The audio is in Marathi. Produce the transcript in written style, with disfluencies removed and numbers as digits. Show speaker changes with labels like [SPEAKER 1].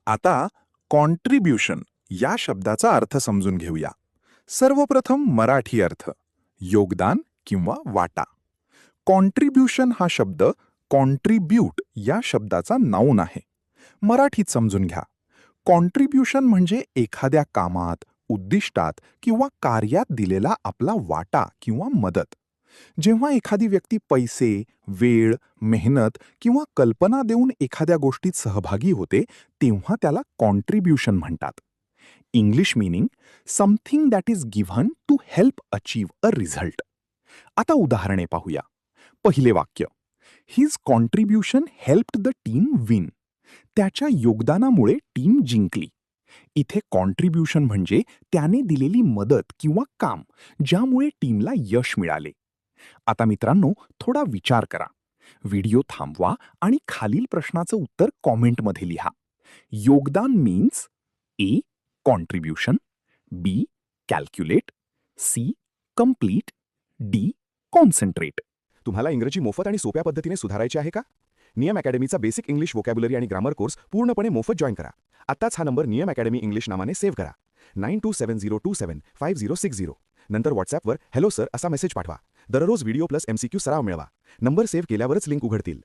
[SPEAKER 1] आता कॉन्ट्रिब्युशन या शब्दाचा अर्थ समजून घेऊया. सर्वप्रथम मराठी अर्थ योगदान किंवा वाटा. कॉन्ट्रिब्युशन हा शब्द कॉन्ट्रिब्यूट या शब्दाचा नाऊन आहे. मराठीत समजून घ्या. कॉन्ट्रिब्युशन म्हणजे एखाद्या कामात, उद्दिष्टात किंवा कार्यात दिलेला आपला वाटा किंवा मदत. जेव्हा एखादी व्यक्ती पैसे, वेळ, मेहनत किंवा कल्पना देऊन एखाद्या गोष्टीत सहभागी होते, तेव्हा त्याला कॉन्ट्रिब्युशन म्हणतात. English meaning something that is given to help achieve a result. आता उदाहरणे पाहूया. पहिले वाक्य, his contribution helped the team win. त्याच्या योगदानामुळे टीम जिंकली. इथे कॉन्ट्रिब्युशन म्हणजे त्याने दिलेली मदत किंवा काम, ज्यामुळे टीमला यश मिळाले. आता मित्रांनो, थोडा विचार करा. व्हिडिओ थांबवा आणि खालील प्रश्नाचं उत्तर कॉमेंटमध्ये लिहा. योगदान means A. Contribution, B. Calculate, C. Complete, D. Concentrate.
[SPEAKER 2] तुम्हाला इंग्रजी मोफत आणि सोप्या पद्धतीने सुधारायचे आहे का? नियम अकॅडमीचा बेसिक इंग्लिश व्होकॅब्युलरी आणि ग्रामर कोर्स पूर्णपणे मोफत जॉईन करा. आत्ताच हा नंबर नियम अकॅडमी इंग्लिश नावाने सेव्ह करा. 9270275060. नंतर व्हॉट्सॲपवर हॅलो सर असा मेसेज पाठवा. दररोज व्हिडिओ प्लस MCQ सराव मिळवा. नंबर सेव्ह केल्यावरच लिंक उघडतील.